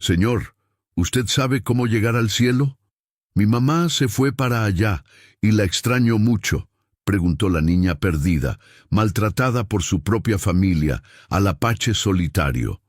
Señor, ¿usted sabe cómo llegar al cielo? Mi mamá se fue para allá y la extraño mucho, preguntó la niña perdida, maltratada por su propia familia, al apache solitario.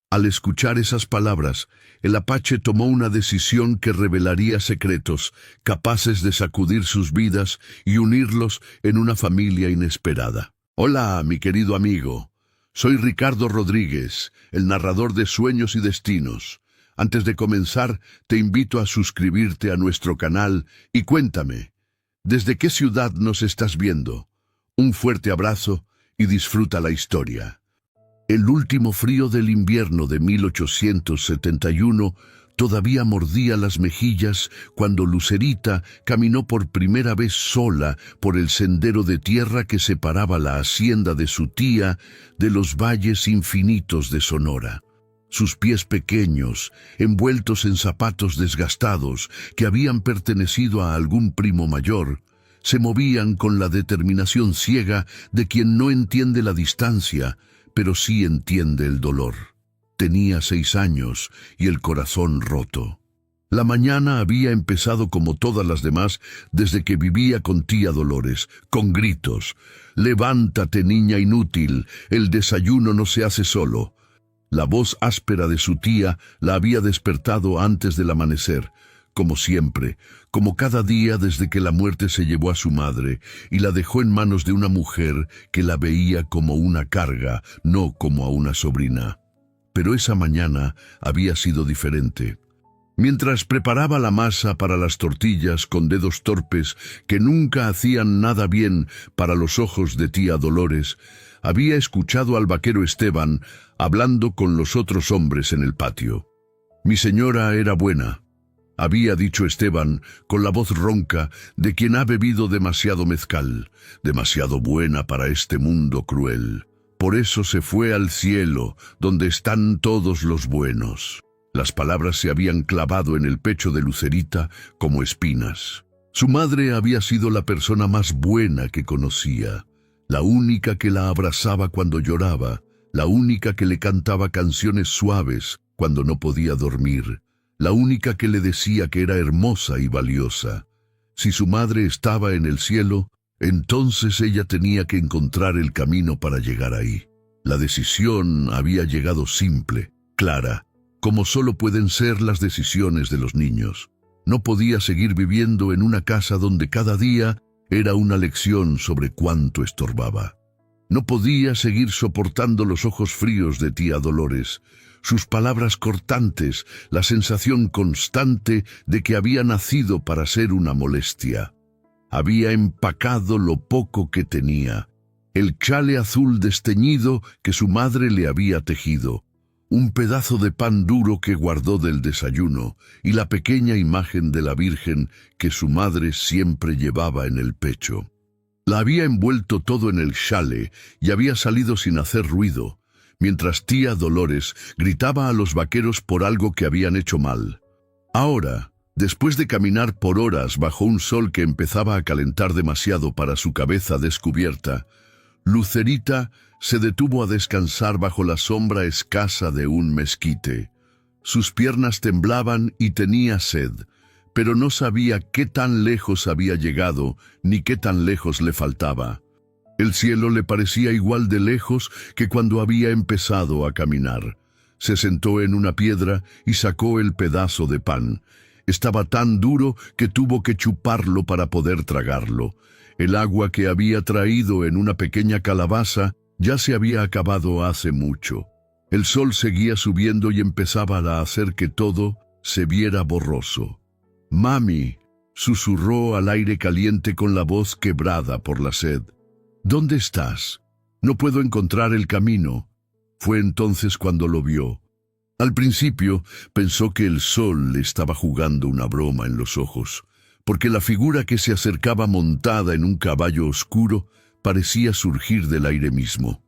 Al escuchar esas palabras, el apache tomó una decisión que revelaría secretos, capaces de sacudir sus vidas y unirlos en una familia inesperada. Hola, mi querido amigo. Soy Ricardo Rodríguez, el narrador de Sueños y Destinos. Antes de comenzar, te invito a suscribirte a nuestro canal y cuéntame, ¿desde qué ciudad nos estás viendo? Un fuerte abrazo y disfruta la historia. El último frío del invierno de 1871 todavía mordía las mejillas cuando Lucerita caminó por primera vez sola por el sendero de tierra que separaba la hacienda de su tía de los valles infinitos de Sonora. Sus pies pequeños, envueltos en zapatos desgastados que habían pertenecido a algún primo mayor, se movían con la determinación ciega de quien no entiende la distancia, pero sí entiende el dolor. Tenía 6 años y el corazón roto. La mañana había empezado como todas las demás desde que vivía con tía Dolores, con gritos. «Levántate, niña inútil, el desayuno no se hace solo». La voz áspera de su tía la había despertado antes del amanecer, como siempre, como cada día desde que la muerte se llevó a su madre y la dejó en manos de una mujer que la veía como una carga, no como a una sobrina. Pero esa mañana había sido diferente. Mientras preparaba la masa para las tortillas con dedos torpes que nunca hacían nada bien para los ojos de tía Dolores, había escuchado al vaquero Esteban hablando con los otros hombres en el patio. «Mi señora era buena», había dicho Esteban con la voz ronca de quien ha bebido demasiado mezcal, demasiado buena para este mundo cruel. Por eso se fue al cielo, donde están todos los buenos. Las palabras se habían clavado en el pecho de Lucerita como espinas. Su madre había sido la persona más buena que conocía, la única que la abrazaba cuando lloraba, la única que le cantaba canciones suaves cuando no podía dormir, la única que le decía que era hermosa y valiosa. Si su madre estaba en el cielo, entonces ella tenía que encontrar el camino para llegar ahí. La decisión había llegado simple, clara, como solo pueden ser las decisiones de los niños. No podía seguir viviendo en una casa donde cada día era una lección sobre cuánto estorbaba. No podía seguir soportando los ojos fríos de tía Dolores, sus palabras cortantes, la sensación constante de que había nacido para ser una molestia. Había empacado lo poco que tenía, el chale azul desteñido que su madre le había tejido, un pedazo de pan duro que guardó del desayuno y la pequeña imagen de la Virgen que su madre siempre llevaba en el pecho. La había envuelto todo en el chale y había salido sin hacer ruido, mientras tía Dolores gritaba a los vaqueros por algo que habían hecho mal. Ahora, después de caminar por horas bajo un sol que empezaba a calentar demasiado para su cabeza descubierta, Lucerita se detuvo a descansar bajo la sombra escasa de un mezquite. Sus piernas temblaban y tenía sed, pero no sabía qué tan lejos había llegado ni qué tan lejos le faltaba. El cielo le parecía igual de lejos que cuando había empezado a caminar. Se sentó en una piedra y sacó el pedazo de pan. Estaba tan duro que tuvo que chuparlo para poder tragarlo. El agua que había traído en una pequeña calabaza ya se había acabado hace mucho. El sol seguía subiendo y empezaba a hacer que todo se viera borroso. «Mami», susurró al aire caliente con la voz quebrada por la sed. «¿Dónde estás? No puedo encontrar el camino». Fue entonces cuando lo vio. Al principio pensó que el sol le estaba jugando una broma en los ojos, porque la figura que se acercaba montada en un caballo oscuro parecía surgir del aire mismo.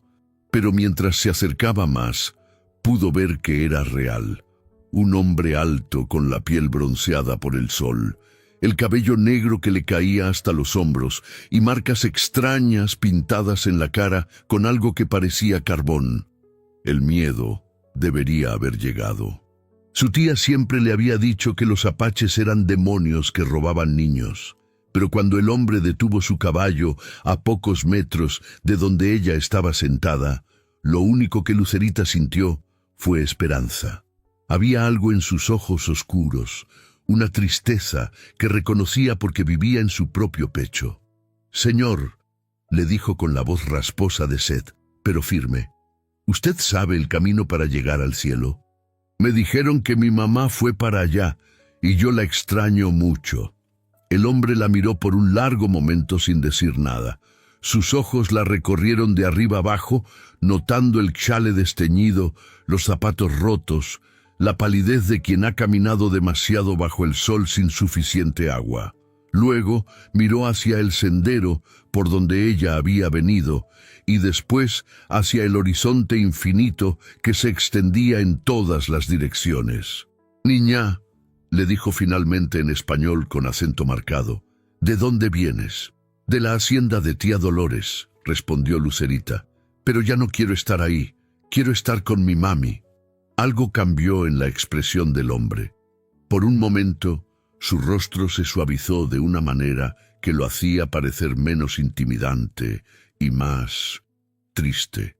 Pero mientras se acercaba más, pudo ver que era real. Un hombre alto con la piel bronceada por el sol, el cabello negro que le caía hasta los hombros y marcas extrañas pintadas en la cara con algo que parecía carbón. El miedo debería haber llegado. Su tía siempre le había dicho que los apaches eran demonios que robaban niños, pero cuando el hombre detuvo su caballo a pocos metros de donde ella estaba sentada, lo único que Lucerita sintió fue esperanza. Había algo en sus ojos oscuros, una tristeza que reconocía porque vivía en su propio pecho. «Señor», le dijo con la voz rasposa de sed, pero firme, «¿usted sabe el camino para llegar al cielo? Me dijeron que mi mamá fue para allá, y yo la extraño mucho». El hombre la miró por un largo momento sin decir nada. Sus ojos la recorrieron de arriba abajo, notando el chale desteñido, los zapatos rotos, la palidez de quien ha caminado demasiado bajo el sol sin suficiente agua. Luego miró hacia el sendero por donde ella había venido y después hacia el horizonte infinito que se extendía en todas las direcciones. «Niña», le dijo finalmente en español con acento marcado, «¿de dónde vienes?» «De la hacienda de tía Dolores», respondió Lucerita, «pero ya no quiero estar ahí, quiero estar con mi mami». Algo cambió en la expresión del hombre. Por un momento, su rostro se suavizó de una manera que lo hacía parecer menos intimidante y más triste.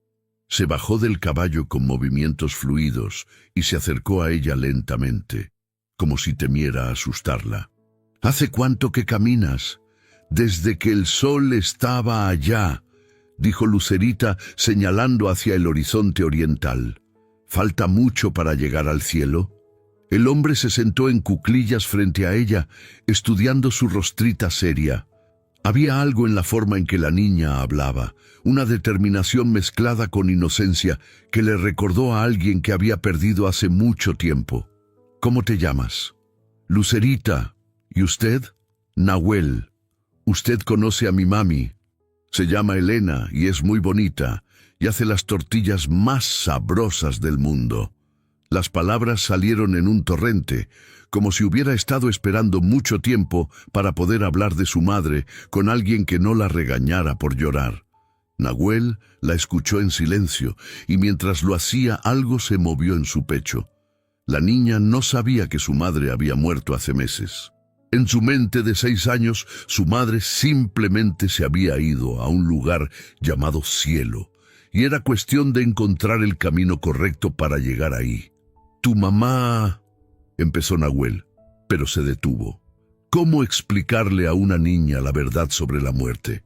Se bajó del caballo con movimientos fluidos y se acercó a ella lentamente, como si temiera asustarla. «¿Hace cuánto que caminas?» «Desde que el sol estaba allá», dijo Lucerita señalando hacia el horizonte oriental. «¿Falta mucho para llegar al cielo?» El hombre se sentó en cuclillas frente a ella, estudiando su rostrita seria. Había algo en la forma en que la niña hablaba, una determinación mezclada con inocencia que le recordó a alguien que había perdido hace mucho tiempo. «¿Cómo te llamas?» «Lucerita. ¿Y usted?» «Nahuel. Usted conoce a mi mami. Se llama Elena y es muy bonita y hace las tortillas más sabrosas del mundo». Las palabras salieron en un torrente, como si hubiera estado esperando mucho tiempo para poder hablar de su madre con alguien que no la regañara por llorar. Nahuel la escuchó en silencio y mientras lo hacía algo se movió en su pecho. La niña no sabía que su madre había muerto hace meses. En su mente de 6 años, su madre simplemente se había ido a un lugar llamado cielo, y era cuestión de encontrar el camino correcto para llegar ahí. «Tu mamá», empezó Nahuel, pero se detuvo. ¿Cómo explicarle a una niña la verdad sobre la muerte?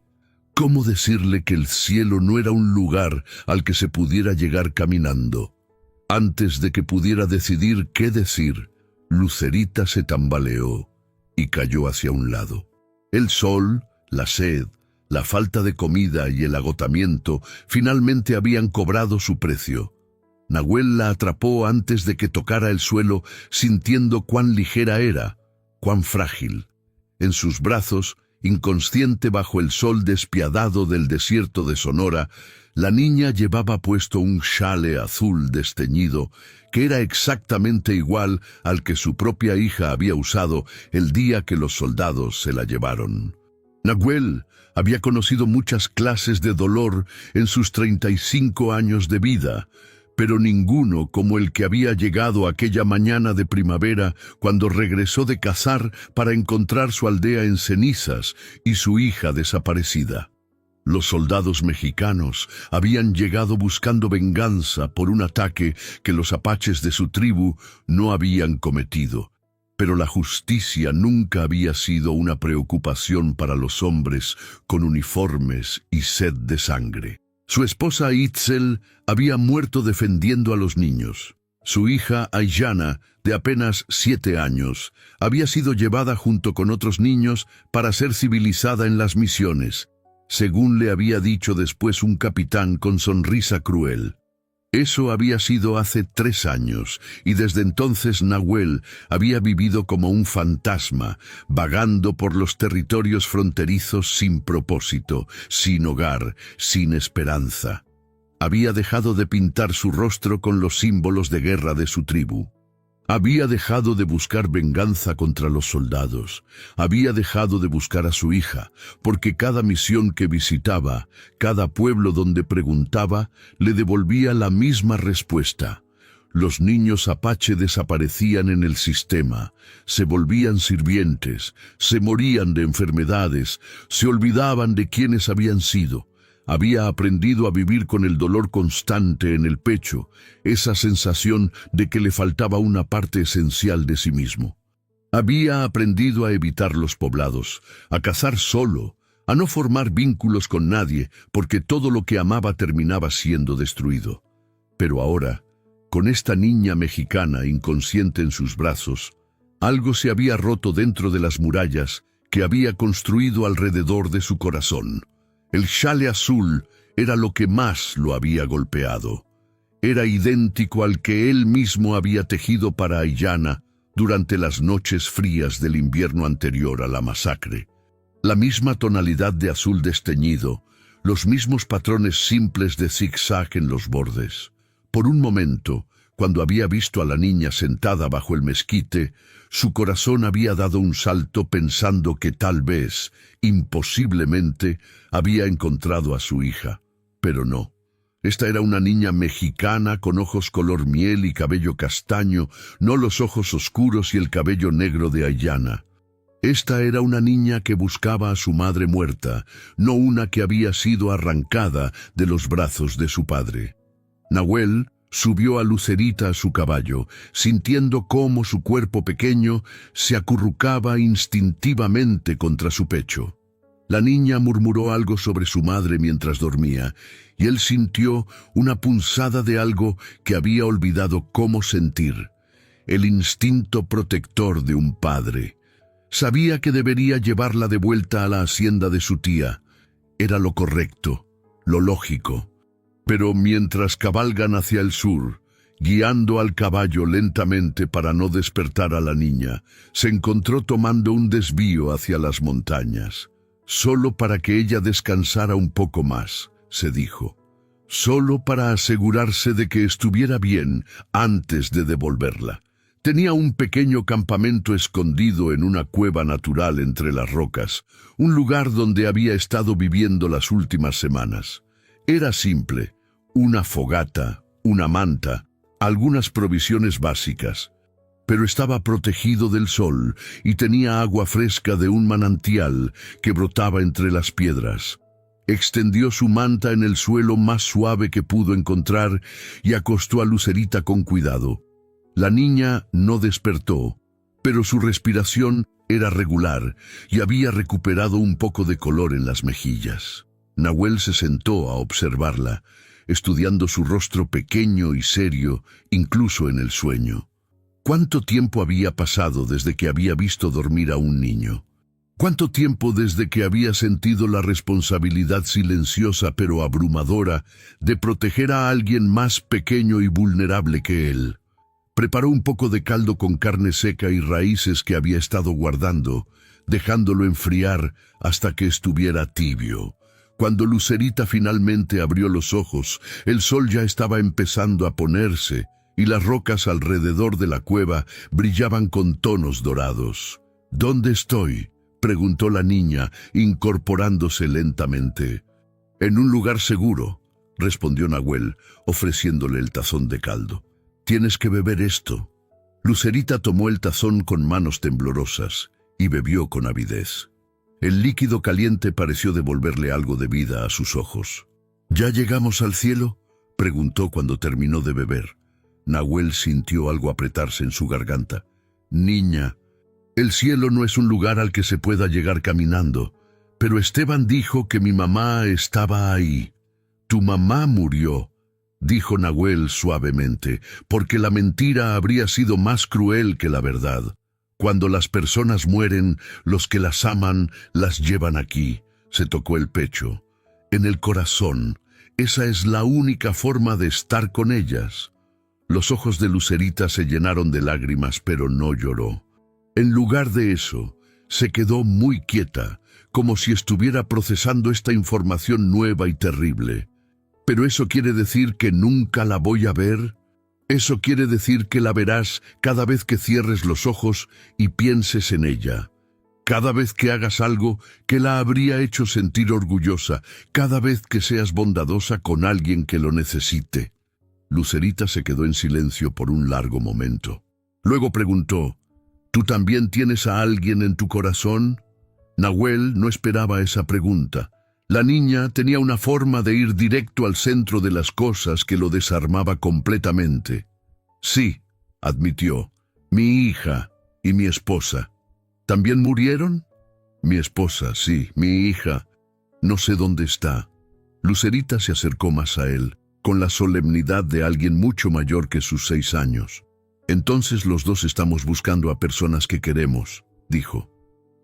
¿Cómo decirle que el cielo no era un lugar al que se pudiera llegar caminando? Antes de que pudiera decidir qué decir, Lucerita se tambaleó y cayó hacia un lado. El sol, la sed, la falta de comida y el agotamiento finalmente habían cobrado su precio. Nahuel la atrapó antes de que tocara el suelo, sintiendo cuán ligera era, cuán frágil. En sus brazos, inconsciente bajo el sol despiadado del desierto de Sonora, la niña llevaba puesto un chale azul desteñido, que era exactamente igual al que su propia hija había usado el día que los soldados se la llevaron. Nahuel había conocido muchas clases de dolor en sus 35 años de vida, pero ninguno como el que había llegado aquella mañana de primavera cuando regresó de cazar para encontrar su aldea en cenizas y su hija desaparecida. Los soldados mexicanos habían llegado buscando venganza por un ataque que los apaches de su tribu no habían cometido, pero la justicia nunca había sido una preocupación para los hombres con uniformes y sed de sangre. Su esposa Itzel había muerto defendiendo a los niños. Su hija Aiyana, de apenas 7 años, había sido llevada junto con otros niños para ser civilizada en las misiones, según le había dicho después un capitán con sonrisa cruel. Eso había sido hace 3 años, y desde entonces Nahuel había vivido como un fantasma, vagando por los territorios fronterizos sin propósito, sin hogar, sin esperanza. Había dejado de pintar su rostro con los símbolos de guerra de su tribu. Había dejado de buscar venganza contra los soldados. Había dejado de buscar a su hija, porque cada misión que visitaba, cada pueblo donde preguntaba, le devolvía la misma respuesta. Los niños apache desaparecían en el sistema, se volvían sirvientes, se morían de enfermedades, se olvidaban de quiénes habían sido. Había aprendido a vivir con el dolor constante en el pecho, esa sensación de que le faltaba una parte esencial de sí mismo. Había aprendido a evitar los poblados, a cazar solo, a no formar vínculos con nadie, porque todo lo que amaba terminaba siendo destruido. Pero ahora, con esta niña mexicana inconsciente en sus brazos, algo se había roto dentro de las murallas que había construido alrededor de su corazón. El chale azul era lo que más lo había golpeado. Era idéntico al que él mismo había tejido para Aiyana durante las noches frías del invierno anterior a la masacre. La misma tonalidad de azul desteñido, los mismos patrones simples de zigzag en los bordes. Por un momento, cuando había visto a la niña sentada bajo el mezquite, su corazón había dado un salto pensando que tal vez, imposiblemente, había encontrado a su hija. Pero no. Esta era una niña mexicana con ojos color miel y cabello castaño, no los ojos oscuros y el cabello negro de Aiyana. Esta era una niña que buscaba a su madre muerta, no una que había sido arrancada de los brazos de su padre. Nahuel subió a Lucerita a su caballo, sintiendo cómo su cuerpo pequeño se acurrucaba instintivamente contra su pecho. La niña murmuró algo sobre su madre mientras dormía, y él sintió una punzada de algo que había olvidado cómo sentir, el instinto protector de un padre. Sabía que debería llevarla de vuelta a la hacienda de su tía. Era lo correcto, lo lógico. Pero mientras cabalgan hacia el sur, guiando al caballo lentamente para no despertar a la niña, se encontró tomando un desvío hacia las montañas. Solo para que ella descansara un poco más, se dijo. Solo para asegurarse de que estuviera bien antes de devolverla. Tenía un pequeño campamento escondido en una cueva natural entre las rocas, un lugar donde había estado viviendo las últimas semanas. Era simple. Una fogata, una manta, algunas provisiones básicas. Pero estaba protegido del sol y tenía agua fresca de un manantial que brotaba entre las piedras. Extendió su manta en el suelo más suave que pudo encontrar y acostó a Lucerita con cuidado. La niña no despertó, pero su respiración era regular y había recuperado un poco de color en las mejillas. Nahuel se sentó a observarla, estudiando su rostro pequeño y serio, incluso en el sueño. ¿Cuánto tiempo había pasado desde que había visto dormir a un niño? ¿Cuánto tiempo desde que había sentido la responsabilidad silenciosa pero abrumadora de proteger a alguien más pequeño y vulnerable que él? Preparó un poco de caldo con carne seca y raíces que había estado guardando, dejándolo enfriar hasta que estuviera tibio. Cuando Lucerita finalmente abrió los ojos, el sol ya estaba empezando a ponerse y las rocas alrededor de la cueva brillaban con tonos dorados. ¿Dónde estoy?, preguntó la niña, incorporándose lentamente. En un lugar seguro, respondió Nahuel, ofreciéndole el tazón de caldo. Tienes que beber esto. Lucerita tomó el tazón con manos temblorosas y bebió con avidez. El líquido caliente pareció devolverle algo de vida a sus ojos. ¿Ya llegamos al cielo?, preguntó cuando terminó de beber. Nahuel sintió algo apretarse en su garganta. Niña, el cielo no es un lugar al que se pueda llegar caminando, pero Esteban dijo que mi mamá estaba ahí. Tu mamá murió, dijo Nahuel suavemente, porque la mentira habría sido más cruel que la verdad. Cuando las personas mueren, los que las aman las llevan aquí. Se tocó el pecho. En el corazón. Esa es la única forma de estar con ellas. Los ojos de Lucerita se llenaron de lágrimas, pero no lloró. En lugar de eso, se quedó muy quieta, como si estuviera procesando esta información nueva y terrible. ¿Pero eso quiere decir que nunca la voy a ver? Eso quiere decir que la verás cada vez que cierres los ojos y pienses en ella. Cada vez que hagas algo que la habría hecho sentir orgullosa, cada vez que seas bondadosa con alguien que lo necesite. Lucerita se quedó en silencio por un largo momento. Luego preguntó, ¿tú también tienes a alguien en tu corazón? Nahuel no esperaba esa pregunta. La niña tenía una forma de ir directo al centro de las cosas que lo desarmaba completamente. Sí, admitió, mi hija y mi esposa. ¿También murieron? Mi esposa, sí, mi hija. No sé dónde está. Lucerita se acercó más a él, con la solemnidad de alguien mucho mayor que sus 6 años. Entonces los dos estamos buscando a personas que queremos, dijo.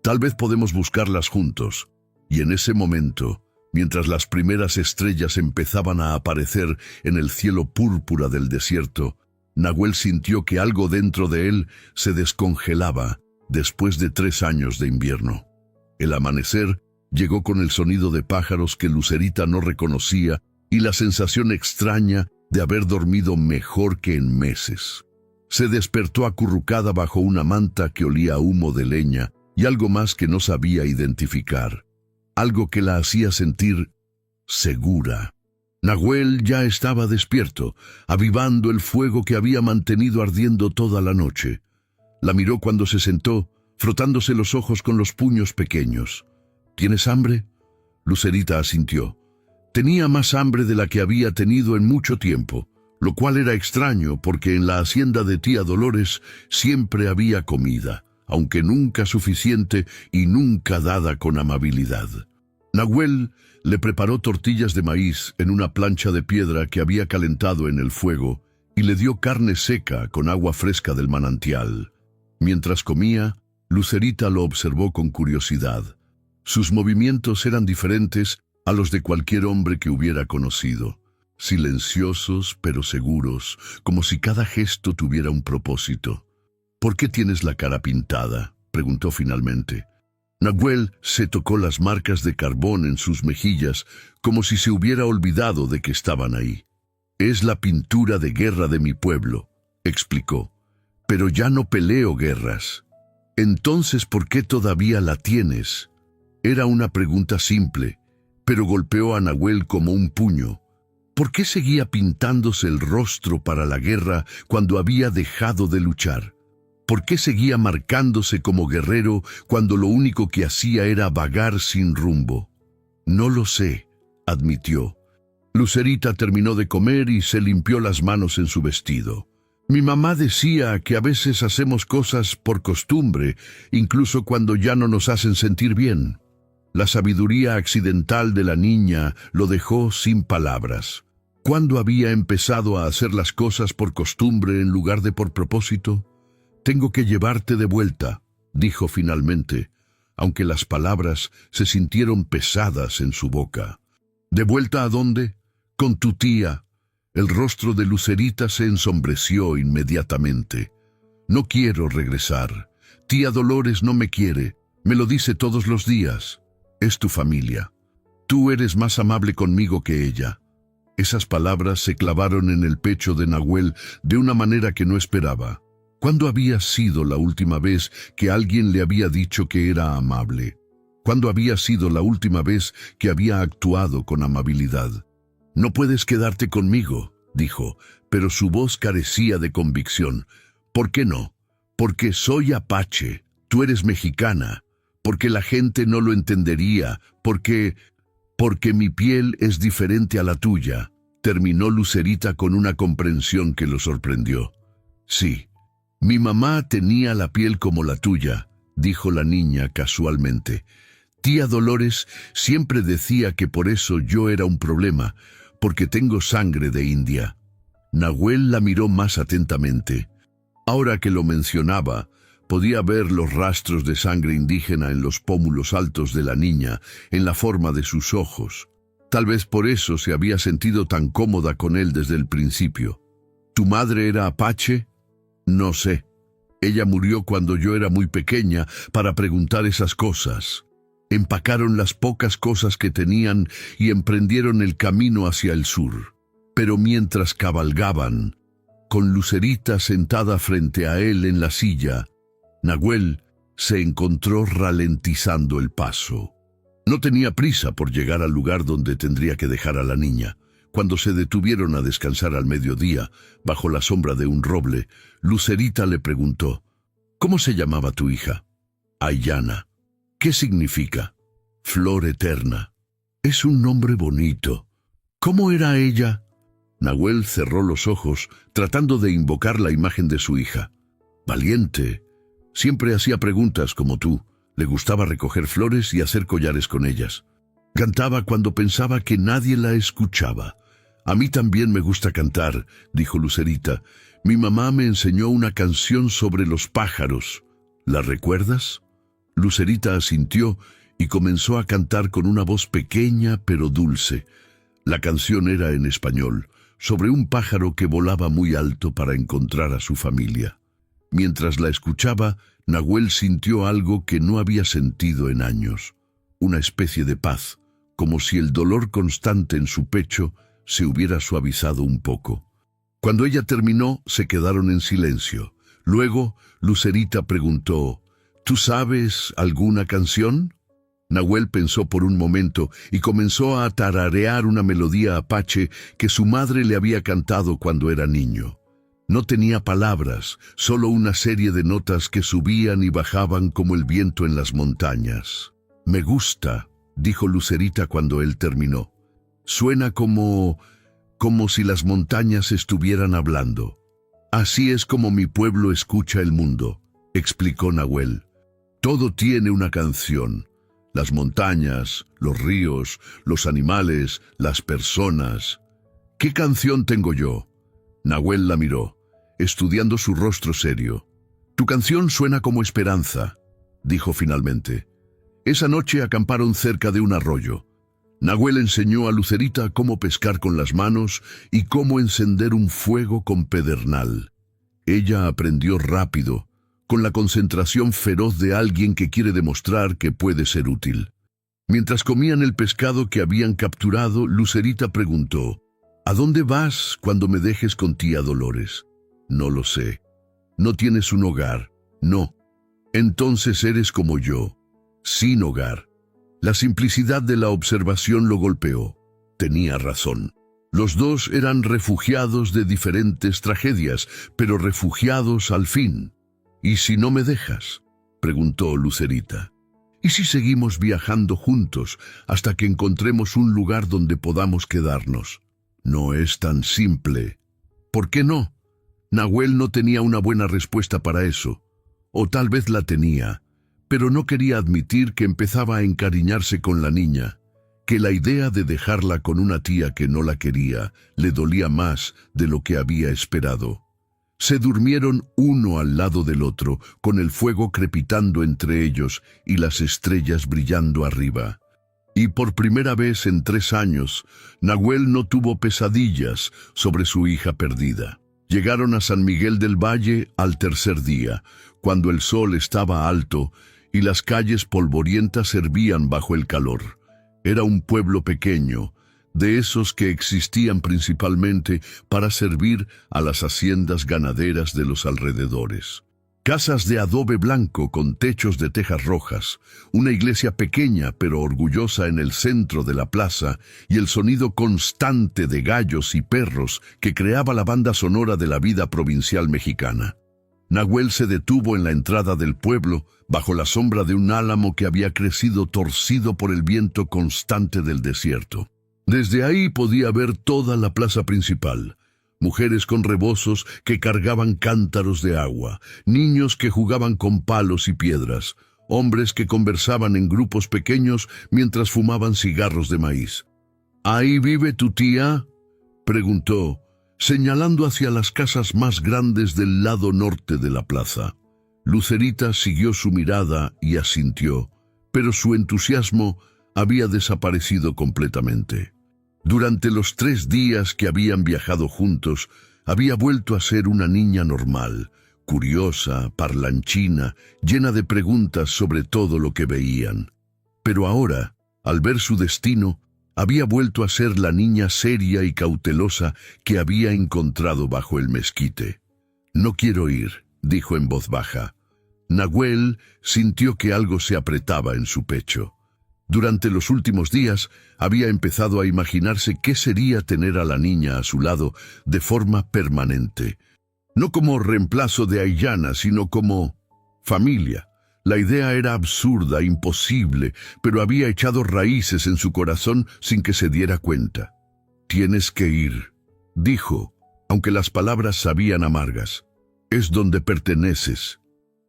Tal vez podemos buscarlas juntos. Y en ese momento, mientras las primeras estrellas empezaban a aparecer en el cielo púrpura del desierto, Nahuel sintió que algo dentro de él se descongelaba después de 3 años de invierno. El amanecer llegó con el sonido de pájaros que Lucerita no reconocía y la sensación extraña de haber dormido mejor que en meses. Se despertó acurrucada bajo una manta que olía a humo de leña y algo más que no sabía identificar. Algo que la hacía sentir segura. Nahuel ya estaba despierto, avivando el fuego que había mantenido ardiendo toda la noche. La miró cuando se sentó, frotándose los ojos con los puños pequeños. ¿Tienes hambre? Lucerita asintió. Tenía más hambre de la que había tenido en mucho tiempo, lo cual era extraño porque en la hacienda de tía Dolores siempre había comida, aunque nunca suficiente y nunca dada con amabilidad. Nahuel le preparó tortillas de maíz en una plancha de piedra que había calentado en el fuego y le dio carne seca con agua fresca del manantial. Mientras comía, Lucerita lo observó con curiosidad. Sus movimientos eran diferentes a los de cualquier hombre que hubiera conocido. Silenciosos pero seguros, como si cada gesto tuviera un propósito. ¿Por qué tienes la cara pintada?, preguntó finalmente. Nahuel se tocó las marcas de carbón en sus mejillas, como si se hubiera olvidado de que estaban ahí. Es la pintura de guerra de mi pueblo, explicó. Pero ya no peleo guerras. Entonces, ¿por qué todavía la tienes? Era una pregunta simple, pero golpeó a Nahuel como un puño. ¿Por qué seguía pintándose el rostro para la guerra cuando había dejado de luchar? ¿Por qué seguía marcándose como guerrero cuando lo único que hacía era vagar sin rumbo? No lo sé, admitió. Lucerita terminó de comer y se limpió las manos en su vestido. Mi mamá decía que a veces hacemos cosas por costumbre, incluso cuando ya no nos hacen sentir bien. La sabiduría accidental de la niña lo dejó sin palabras. ¿Cuándo había empezado a hacer las cosas por costumbre en lugar de por propósito? Tengo que llevarte de vuelta, dijo finalmente, aunque las palabras se sintieron pesadas en su boca. ¿De vuelta a dónde? Con tu tía. El rostro de Lucerita se ensombreció inmediatamente. No quiero regresar. Tía Dolores no me quiere. Me lo dice todos los días. Es tu familia. Tú eres más amable conmigo que ella. Esas palabras se clavaron en el pecho de Nahuel de una manera que no esperaba. ¿Cuándo había sido la última vez que alguien le había dicho que era amable? ¿Cuándo había sido la última vez que había actuado con amabilidad? No puedes quedarte conmigo, dijo, pero su voz carecía de convicción. ¿Por qué no? Porque soy apache, tú eres mexicana, porque la gente no lo entendería, porque mi piel es diferente a la tuya, terminó Lucerita con una comprensión que lo sorprendió. Sí. Mi mamá tenía la piel como la tuya, dijo la niña casualmente. Tía Dolores siempre decía que por eso yo era un problema, porque tengo sangre de india. Nahuel la miró más atentamente. Ahora que lo mencionaba, podía ver los rastros de sangre indígena en los pómulos altos de la niña, en la forma de sus ojos. Tal vez por eso se había sentido tan cómoda con él desde el principio. ¿Tu madre era apache? No sé. Ella murió cuando yo era muy pequeña para preguntar esas cosas. Empacaron las pocas cosas que tenían y emprendieron el camino hacia el sur. Pero mientras cabalgaban, con Lucerita sentada frente a él en la silla, Nahuel se encontró ralentizando el paso. No tenía prisa por llegar al lugar donde tendría que dejar a la niña. Cuando se detuvieron a descansar al mediodía, bajo la sombra de un roble, Lucerita le preguntó: ¿Cómo se llamaba tu hija? Ayana. ¿Qué significa? Flor eterna. Es un nombre bonito. ¿Cómo era ella? Nahuel cerró los ojos, tratando de invocar la imagen de su hija. Valiente. Siempre hacía preguntas como tú. Le gustaba recoger flores y hacer collares con ellas. Cantaba cuando pensaba que nadie la escuchaba. A mí también me gusta cantar, dijo Lucerita. Mi mamá me enseñó una canción sobre los pájaros. ¿La recuerdas? Lucerita asintió y comenzó a cantar con una voz pequeña pero dulce. La canción era en español, sobre un pájaro que volaba muy alto para encontrar a su familia. Mientras la escuchaba, Nahuel sintió algo que no había sentido en años, una especie de paz, como si el dolor constante en su pecho se hubiera suavizado un poco. Cuando ella terminó, se quedaron en silencio. Luego, Lucerita preguntó: ¿Tú sabes alguna canción? Nahuel pensó por un momento y comenzó a tararear una melodía apache que su madre le había cantado cuando era niño. No tenía palabras, solo una serie de notas que subían y bajaban como el viento en las montañas. Me gusta, dijo Lucerita cuando él terminó. Suena como si las montañas estuvieran hablando. Así es como mi pueblo escucha el mundo, explicó Nahuel. Todo tiene una canción. Las montañas, los ríos, los animales, las personas. ¿Qué canción tengo yo? Nahuel la miró, estudiando su rostro serio. Tu canción suena como esperanza, dijo finalmente. Esa noche acamparon cerca de un arroyo. Nahuel enseñó a Lucerita cómo pescar con las manos y cómo encender un fuego con pedernal. Ella aprendió rápido, con la concentración feroz de alguien que quiere demostrar que puede ser útil. Mientras comían el pescado que habían capturado, Lucerita preguntó: ¿A dónde vas cuando me dejes con tía Dolores? No lo sé. ¿No tienes un hogar? No. Entonces eres como yo, sin hogar. La simplicidad de la observación lo golpeó. Tenía razón. Los dos eran refugiados de diferentes tragedias, pero refugiados al fin. ¿Y si no me dejas?, preguntó Lucerita. ¿Y si seguimos viajando juntos hasta que encontremos un lugar donde podamos quedarnos? No es tan simple. ¿Por qué no? Nahuel no tenía una buena respuesta para eso. O tal vez la tenía, pero no quería admitir que empezaba a encariñarse con la niña, que la idea de dejarla con una tía que no la quería le dolía más de lo que había esperado. Se durmieron uno al lado del otro, con el fuego crepitando entre ellos y las estrellas brillando arriba. Y por primera vez en 3 años, Nahuel no tuvo pesadillas sobre su hija perdida. Llegaron a San Miguel del Valle al 3er día, cuando el sol estaba alto y las calles polvorientas hervían bajo el calor. Era un pueblo pequeño, de esos que existían principalmente para servir a las haciendas ganaderas de los alrededores. Casas de adobe blanco con techos de tejas rojas, una iglesia pequeña pero orgullosa en el centro de la plaza y el sonido constante de gallos y perros que creaba la banda sonora de la vida provincial mexicana. Nahuel se detuvo en la entrada del pueblo, bajo la sombra de un álamo que había crecido torcido por el viento constante del desierto. Desde ahí podía ver toda la plaza principal. Mujeres con rebozos que cargaban cántaros de agua, niños que jugaban con palos y piedras, hombres que conversaban en grupos pequeños mientras fumaban cigarros de maíz. ¿Ahí vive tu tía?, preguntó, señalando hacia las casas más grandes del lado norte de la plaza. Lucerita siguió su mirada y asintió, pero su entusiasmo había desaparecido completamente. Durante los 3 días que habían viajado juntos, había vuelto a ser una niña normal, curiosa, parlanchina, llena de preguntas sobre todo lo que veían. Pero ahora, al ver su destino, había vuelto a ser la niña seria y cautelosa que había encontrado bajo el mezquite. «No quiero ir», dijo en voz baja. Nahuel sintió que algo se apretaba en su pecho. Durante los últimos días había empezado a imaginarse qué sería tener a la niña a su lado de forma permanente. No como reemplazo de Aiyana, sino como familia. La idea era absurda, imposible, pero había echado raíces en su corazón sin que se diera cuenta. «Tienes que ir», dijo, aunque las palabras sabían amargas. «Es donde perteneces».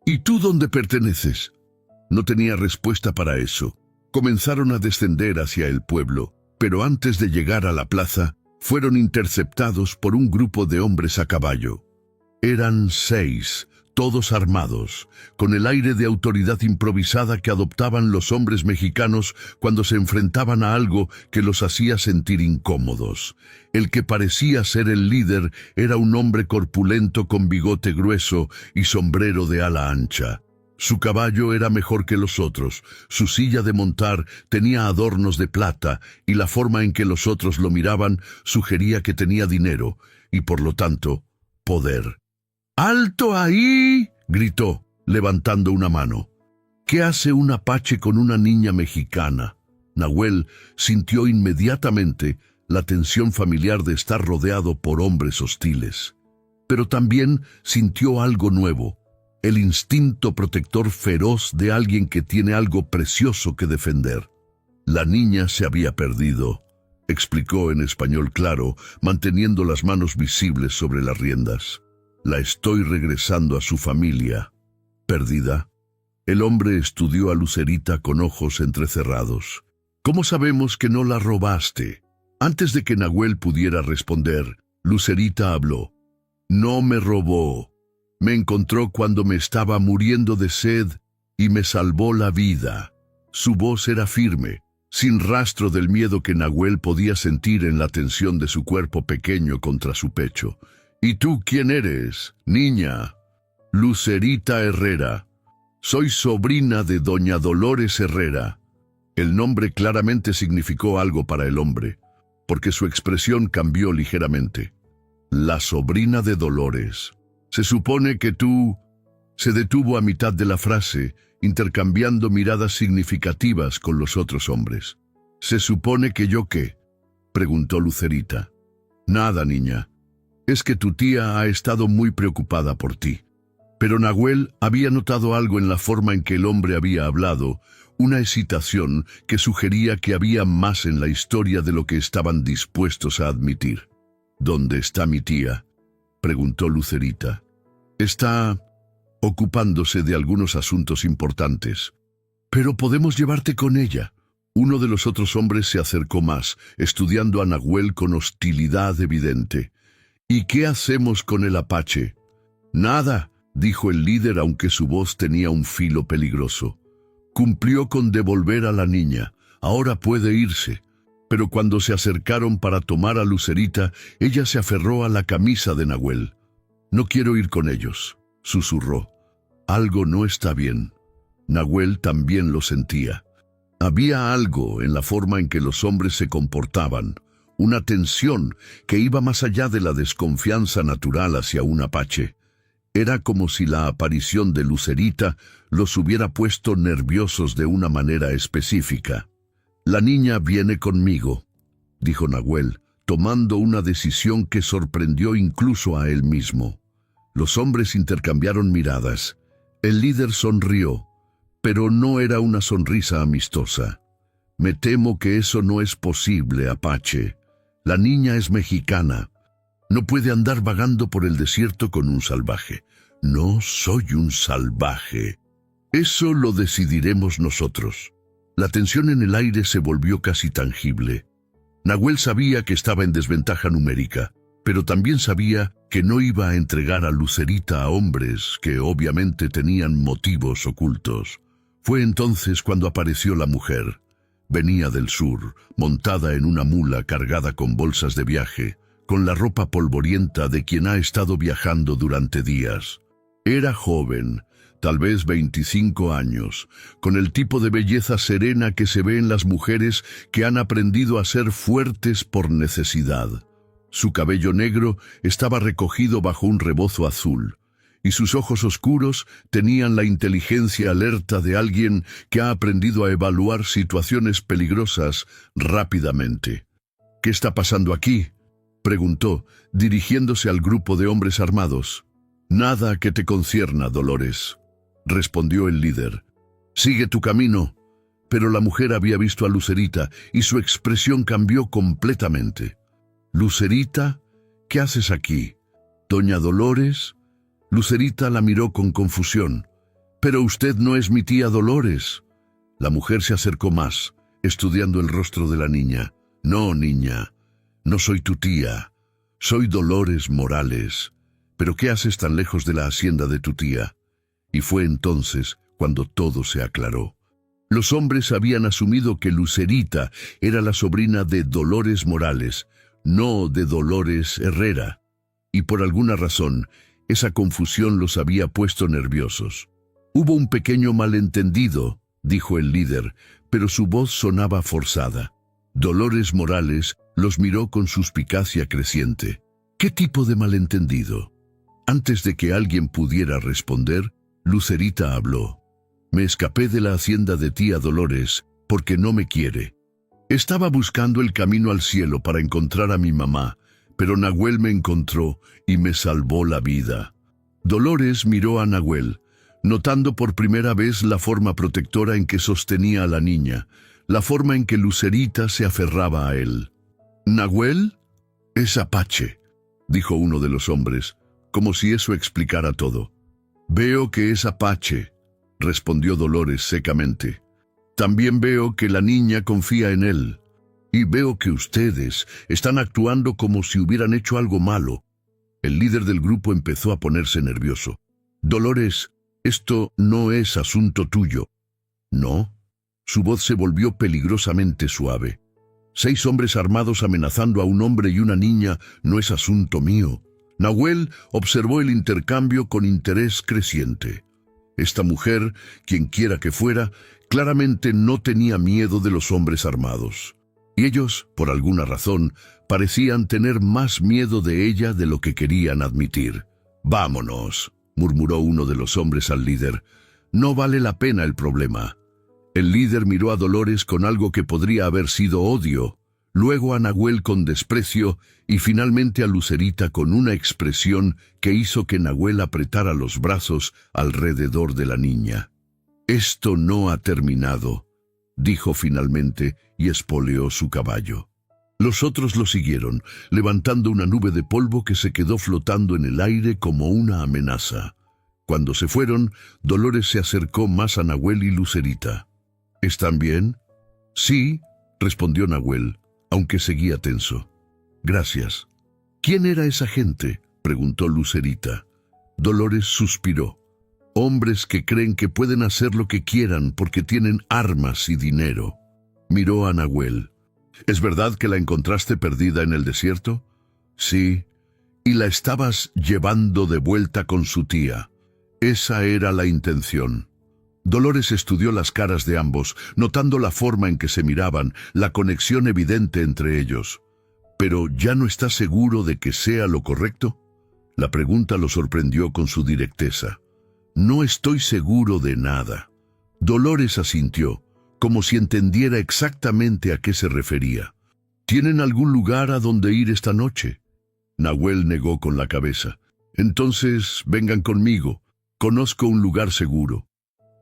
«¿Y tú dónde perteneces?». No tenía respuesta para eso. Comenzaron a descender hacia el pueblo, pero antes de llegar a la plaza, fueron interceptados por un grupo de hombres a caballo. Eran 6, todos armados, con el aire de autoridad improvisada que adoptaban los hombres mexicanos cuando se enfrentaban a algo que los hacía sentir incómodos. El que parecía ser el líder era un hombre corpulento con bigote grueso y sombrero de ala ancha. Su caballo era mejor que los otros, su silla de montar tenía adornos de plata y la forma en que los otros lo miraban sugería que tenía dinero y, por lo tanto, poder. «¡Alto ahí!», gritó, levantando una mano. «¿Qué hace un apache con una niña mexicana?». Nahuel sintió inmediatamente la tensión familiar de estar rodeado por hombres hostiles. Pero también sintió algo nuevo. El instinto protector feroz de alguien que tiene algo precioso que defender. «La niña se había perdido», explicó en español claro, manteniendo las manos visibles sobre las riendas. «La estoy regresando a su familia». «¿Perdida?». El hombre estudió a Lucerita con ojos entrecerrados. «¿Cómo sabemos que no la robaste?». Antes de que Nahuel pudiera responder, Lucerita habló. «No me robó. Me encontró cuando me estaba muriendo de sed y me salvó la vida». Su voz era firme, sin rastro del miedo que Nahuel podía sentir en la tensión de su cuerpo pequeño contra su pecho. «¿Y tú quién eres, niña?». «Lucerita Herrera. Soy sobrina de doña Dolores Herrera». El nombre claramente significó algo para el hombre, porque su expresión cambió ligeramente. «La sobrina de Dolores. Se supone que tú…». Se detuvo a mitad de la frase, intercambiando miradas significativas con los otros hombres. «¿Se supone que yo qué?», preguntó Lucerita. «Nada, niña. Es que tu tía ha estado muy preocupada por ti». Pero Nahuel había notado algo en la forma en que el hombre había hablado, una hesitación que sugería que había más en la historia de lo que estaban dispuestos a admitir. «¿Dónde está mi tía?», preguntó Lucerita. «Está ocupándose de algunos asuntos importantes. Pero podemos llevarte con ella». Uno de los otros hombres se acercó más, estudiando a Nahuel con hostilidad evidente. «¿Y qué hacemos con el apache?». «Nada», dijo el líder, aunque su voz tenía un filo peligroso. «Cumplió con devolver a la niña. Ahora puede irse». Pero cuando se acercaron para tomar a Lucerita, ella se aferró a la camisa de Nahuel. «No quiero ir con ellos», susurró. «Algo no está bien». Nahuel también lo sentía. Había algo en la forma en que los hombres se comportaban, una tensión que iba más allá de la desconfianza natural hacia un apache. Era como si la aparición de Lucerita los hubiera puesto nerviosos de una manera específica. «La niña viene conmigo», dijo Nahuel, tomando una decisión que sorprendió incluso a él mismo. Los hombres intercambiaron miradas. El líder sonrió, pero no era una sonrisa amistosa. «Me temo que eso no es posible, apache. La niña es mexicana. No puede andar vagando por el desierto con un salvaje». «No soy un salvaje. Eso lo decidiremos nosotros». La tensión en el aire se volvió casi tangible. Nahuel sabía que estaba en desventaja numérica, pero también sabía que no iba a entregar a Lucerita a hombres que obviamente tenían motivos ocultos. Fue entonces cuando apareció la mujer. Venía del sur, montada en una mula cargada con bolsas de viaje, con la ropa polvorienta de quien ha estado viajando durante días. Era joven, tal vez 25 años, con el tipo de belleza serena que se ve en las mujeres que han aprendido a ser fuertes por necesidad. Su cabello negro estaba recogido bajo un rebozo azul, y sus ojos oscuros tenían la inteligencia alerta de alguien que ha aprendido a evaluar situaciones peligrosas rápidamente. «¿Qué está pasando aquí?», preguntó, dirigiéndose al grupo de hombres armados. «Nada que te concierna, Dolores», respondió el líder. «Sigue tu camino». Pero la mujer había visto a Lucerita y su expresión cambió completamente. «Lucerita, ¿qué haces aquí? ¿Doña Dolores?». Lucerita la miró con confusión. «Pero usted no es mi tía Dolores». La mujer se acercó más, estudiando el rostro de la niña. «No, niña, no soy tu tía. Soy Dolores Morales. ¿Pero qué haces tan lejos de la hacienda de tu tía?». Y fue entonces cuando todo se aclaró. Los hombres habían asumido que Lucerita era la sobrina de Dolores Morales, no de Dolores Herrera. Y por alguna razón, esa confusión los había puesto nerviosos. «Hubo un pequeño malentendido», dijo el líder, pero su voz sonaba forzada. Dolores Morales los miró con suspicacia creciente. «¿Qué tipo de malentendido?». Antes de que alguien pudiera responder, Lucerita habló. «Me escapé de la hacienda de tía Dolores porque no me quiere. Estaba buscando el camino al cielo para encontrar a mi mamá, pero Nahuel me encontró y me salvó la vida». Dolores miró a Nahuel, notando por primera vez la forma protectora en que sostenía a la niña, la forma en que Lucerita se aferraba a él. «¿Nahuel?». «Es Apache», dijo uno de los hombres, como si eso explicara todo. «Veo que es Apache», respondió Dolores secamente. «También veo que la niña confía en él. Y veo que ustedes están actuando como si hubieran hecho algo malo». El líder del grupo empezó a ponerse nervioso. «Dolores, esto no es asunto tuyo». «¿No?». Su voz se volvió peligrosamente suave. «6 hombres armados amenazando a un hombre y una niña no es asunto mío». Nahuel observó el intercambio con interés creciente. Esta mujer, quien quiera que fuera, claramente no tenía miedo de los hombres armados. Y ellos, por alguna razón, parecían tener más miedo de ella de lo que querían admitir. «Vámonos», murmuró uno de los hombres al líder. «No vale la pena el problema». El líder miró a Dolores con algo que podría haber sido odio, luego a Nahuel con desprecio y finalmente a Lucerita con una expresión que hizo que Nahuel apretara los brazos alrededor de la niña. «Esto no ha terminado», dijo finalmente y espoleó su caballo. Los otros lo siguieron, levantando una nube de polvo que se quedó flotando en el aire como una amenaza. Cuando se fueron, Dolores se acercó más a Nahuel y Lucerita. «¿Están bien?». «Sí», respondió Nahuel, aunque seguía tenso. «Gracias». «¿Quién era esa gente?», preguntó Lucerita. Dolores suspiró. «Hombres que creen que pueden hacer lo que quieran porque tienen armas y dinero». Miró a Nahuel. «¿Es verdad que la encontraste perdida en el desierto?». «Sí». «Y la estabas llevando de vuelta con su tía». «Esa era la intención». Dolores estudió las caras de ambos, notando la forma en que se miraban, la conexión evidente entre ellos. «¿Pero ya no está seguro de que sea lo correcto?». La pregunta lo sorprendió con su directeza. «No estoy seguro de nada». Dolores asintió, como si entendiera exactamente a qué se refería. «¿Tienen algún lugar a donde ir esta noche?». Nahuel negó con la cabeza. «Entonces vengan conmigo. Conozco un lugar seguro».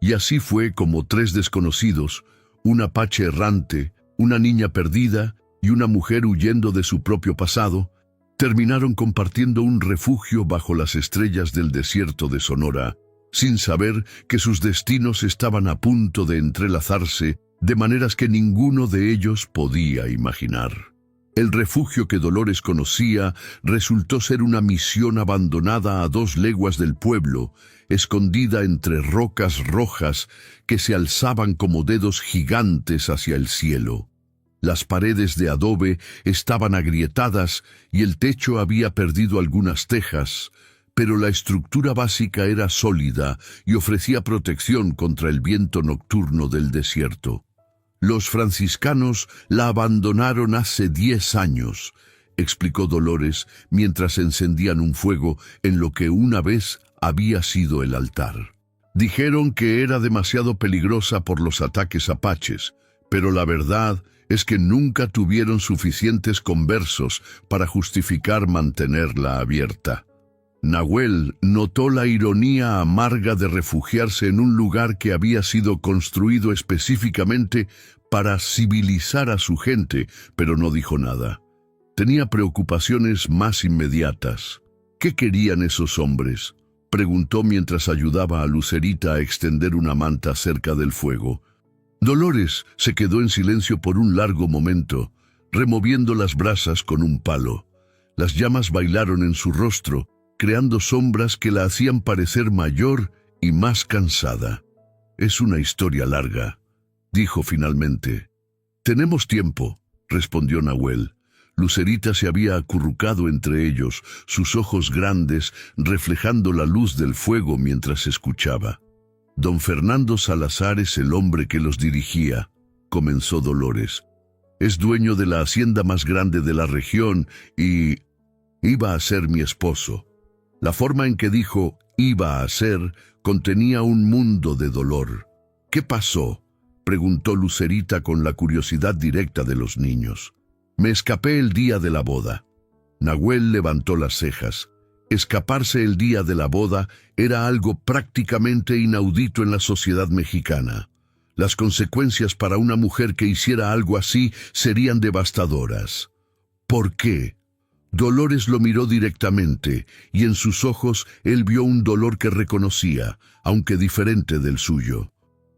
Y así fue como 3 desconocidos, un apache errante, una niña perdida y una mujer huyendo de su propio pasado, terminaron compartiendo un refugio bajo las estrellas del desierto de Sonora, sin saber que sus destinos estaban a punto de entrelazarse de maneras que ninguno de ellos podía imaginar. El refugio que Dolores conocía resultó ser una misión abandonada a 2 leguas del pueblo, escondida entre rocas rojas que se alzaban como dedos gigantes hacia el cielo. Las paredes de adobe estaban agrietadas y el techo había perdido algunas tejas, pero la estructura básica era sólida y ofrecía protección contra el viento nocturno del desierto. Los franciscanos la abandonaron hace 10 años, explicó Dolores mientras encendían un fuego en lo que una vez había sido el altar. Dijeron que era demasiado peligrosa por los ataques apaches, pero la verdad es que nunca tuvieron suficientes conversos para justificar mantenerla abierta. Nahuel notó la ironía amarga de refugiarse en un lugar que había sido construido específicamente para civilizar a su gente, pero no dijo nada. Tenía preocupaciones más inmediatas. ¿Qué querían esos hombres?, preguntó mientras ayudaba a Lucerita a extender una manta cerca del fuego. Dolores se quedó en silencio por un largo momento, removiendo las brasas con un palo. Las llamas bailaron en su rostro, creando sombras que la hacían parecer mayor y más cansada. «Es una historia larga», dijo finalmente. «Tenemos tiempo», respondió Nahuel. Lucerita se había acurrucado entre ellos, sus ojos grandes reflejando la luz del fuego mientras escuchaba. «Don Fernando Salazar es el hombre que los dirigía», comenzó Dolores. «Es dueño de la hacienda más grande de la región y iba a ser mi esposo». La forma en que dijo «iba a ser» contenía un mundo de dolor. «¿Qué pasó?», preguntó Lucerita con la curiosidad directa de los niños. «Me escapé el día de la boda». Nahuel levantó las cejas. Escaparse el día de la boda era algo prácticamente inaudito en la sociedad mexicana. Las consecuencias para una mujer que hiciera algo así serían devastadoras. ¿Por qué? Dolores lo miró directamente, y en sus ojos él vio un dolor que reconocía, aunque diferente del suyo.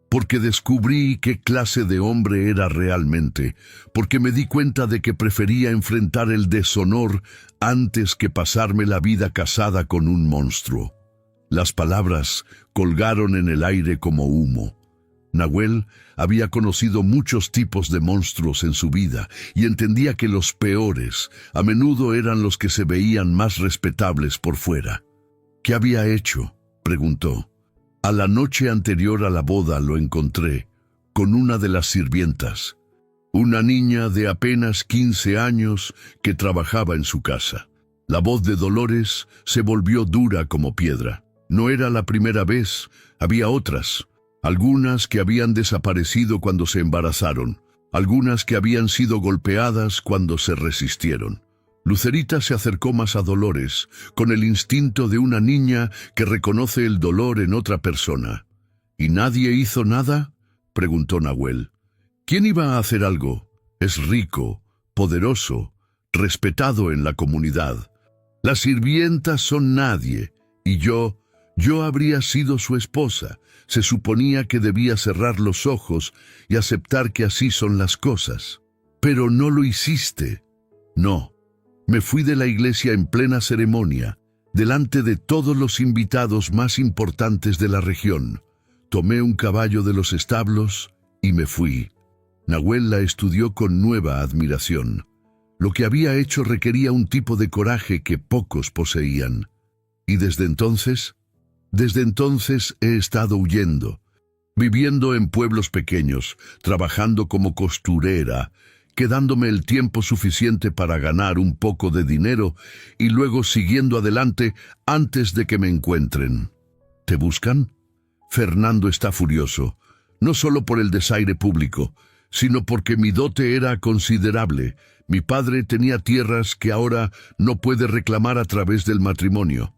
«Porque descubrí qué clase de hombre era realmente, porque me di cuenta de que prefería enfrentar el deshonor antes que pasarme la vida casada con un monstruo». Las palabras colgaron en el aire como humo. Nahuel había conocido muchos tipos de monstruos en su vida y entendía que los peores a menudo eran los que se veían más respetables por fuera. «¿Qué había hecho?», preguntó. «A la noche anterior a la boda lo encontré con una de las sirvientas, una niña de apenas 15 años que trabajaba en su casa». La voz de Dolores se volvió dura como piedra. No era la primera vez, había otras. Algunas que habían desaparecido cuando se embarazaron, algunas que habían sido golpeadas cuando se resistieron. Lucerita se acercó más a Dolores, con el instinto de una niña que reconoce el dolor en otra persona. «¿Y nadie hizo nada?», preguntó Nahuel. «¿Quién iba a hacer algo? Es rico, poderoso, respetado en la comunidad. Las sirvientas son nadie, y yo habría sido su esposa. Se suponía que debía cerrar los ojos y aceptar que así son las cosas. Pero no lo hiciste». «No. Me fui de la iglesia en plena ceremonia, delante de todos los invitados más importantes de la región. Tomé un caballo de los establos y me fui». Nahuel la estudió con nueva admiración. Lo que había hecho requería un tipo de coraje que pocos poseían. «¿Y desde entonces?». «Desde entonces he estado huyendo, viviendo en pueblos pequeños, trabajando como costurera, quedándome el tiempo suficiente para ganar un poco de dinero y luego siguiendo adelante antes de que me encuentren». «¿Te buscan?». «Fernando está furioso, no solo por el desaire público, sino porque mi dote era considerable. Mi padre tenía tierras que ahora no puede reclamar a través del matrimonio».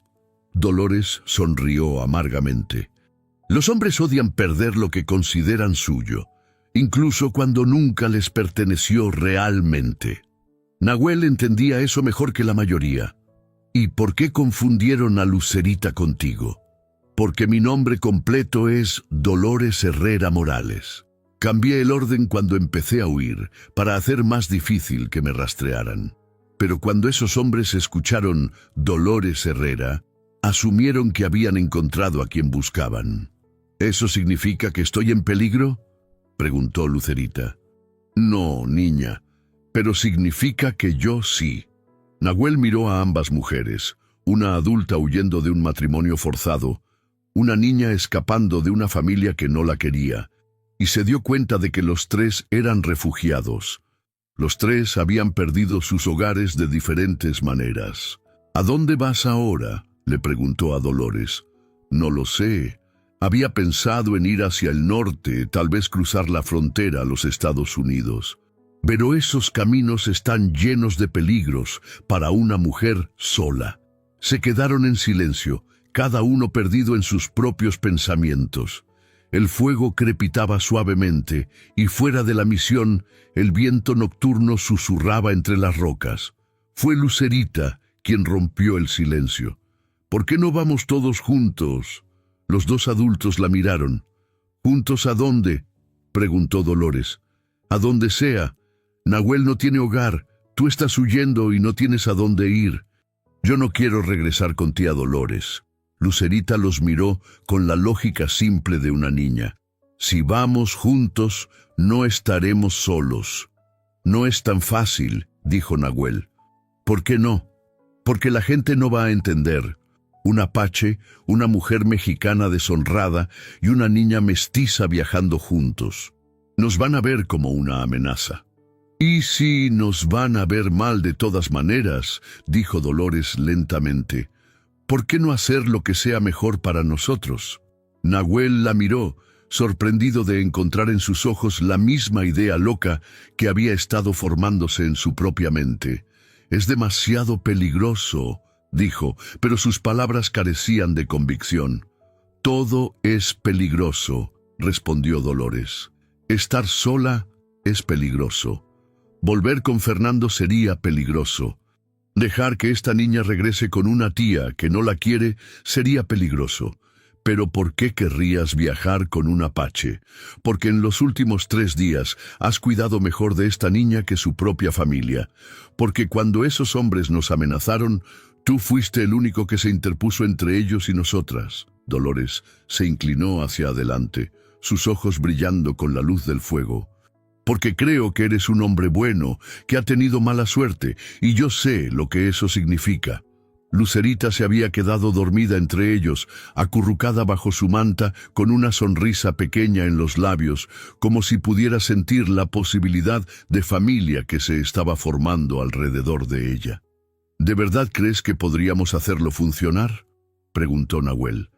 Dolores sonrió amargamente. «Los hombres odian perder lo que consideran suyo, incluso cuando nunca les perteneció realmente». Nahuel entendía eso mejor que la mayoría. «¿Y por qué confundieron a Lucerita contigo?». «Porque mi nombre completo es Dolores Herrera Morales. Cambié el orden cuando empecé a huir, para hacer más difícil que me rastrearan. Pero cuando esos hombres escucharon Dolores Herrera, asumieron que habían encontrado a quien buscaban». «¿Eso significa que estoy en peligro?», preguntó Lucerita. «No, niña, pero significa que yo sí». Nahuel miró a ambas mujeres, una adulta huyendo de un matrimonio forzado, una niña escapando de una familia que no la quería, y se dio cuenta de que los tres eran refugiados. Los tres habían perdido sus hogares de diferentes maneras. «¿A dónde vas ahora?», le preguntó a Dolores. No lo sé. Había pensado en ir hacia el norte, tal vez cruzar la frontera a los Estados Unidos. Pero esos caminos están llenos de peligros para una mujer sola. Se quedaron en silencio, cada uno perdido en sus propios pensamientos. El fuego crepitaba suavemente, y fuera de la misión, el viento nocturno susurraba entre las rocas. Fue Lucerita quien rompió el silencio. «¿Por qué no vamos todos juntos?» Los dos adultos la miraron. «¿Juntos a dónde?», preguntó Dolores. «A donde sea. Nahuel no tiene hogar, tú estás huyendo y no tienes a dónde ir». «Yo no quiero regresar con tía Dolores». Lucerita los miró con la lógica simple de una niña. «Si vamos juntos, no estaremos solos». «No es tan fácil», dijo Nahuel. «¿Por qué no?». «Porque la gente no va a entender. Un apache, una mujer mexicana deshonrada y una niña mestiza viajando juntos. Nos van a ver como una amenaza». «Y si nos van a ver mal de todas maneras», dijo Dolores lentamente. «¿Por qué no hacer lo que sea mejor para nosotros?». Nahuel la miró, sorprendido de encontrar en sus ojos la misma idea loca que había estado formándose en su propia mente. «Es demasiado peligroso», dijo, pero sus palabras carecían de convicción. «Todo es peligroso», respondió Dolores. «Estar sola es peligroso. Volver con Fernando sería peligroso. Dejar que esta niña regrese con una tía que no la quiere sería peligroso. Pero ¿por qué querrías viajar con un apache? Porque en los últimos 3 días has cuidado mejor de esta niña que su propia familia. Porque cuando esos hombres nos amenazaron, tú fuiste el único que se interpuso entre ellos y nosotras». Dolores se inclinó hacia adelante, sus ojos brillando con la luz del fuego. «Porque creo que eres un hombre bueno, que ha tenido mala suerte, y yo sé lo que eso significa». Lucerita se había quedado dormida entre ellos, acurrucada bajo su manta, con una sonrisa pequeña en los labios, como si pudiera sentir la posibilidad de familia que se estaba formando alrededor de ella. «¿De verdad crees que podríamos hacerlo funcionar?», preguntó Nahuel.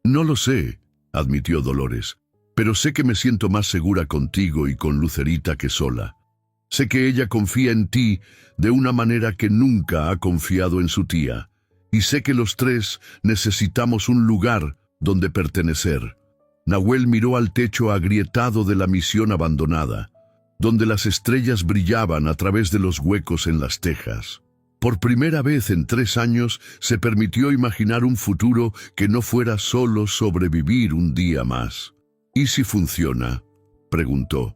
«No lo sé», admitió Dolores, «pero sé que me siento más segura contigo y con Lucerita que sola. Sé que ella confía en ti de una manera que nunca ha confiado en su tía. Y sé que los 3 necesitamos un lugar donde pertenecer». Nahuel miró al techo agrietado de la misión abandonada, donde las estrellas brillaban a través de los huecos en las tejas. Por primera vez en 3 años se permitió imaginar un futuro que no fuera solo sobrevivir un día más. «¿Y si funciona?», preguntó.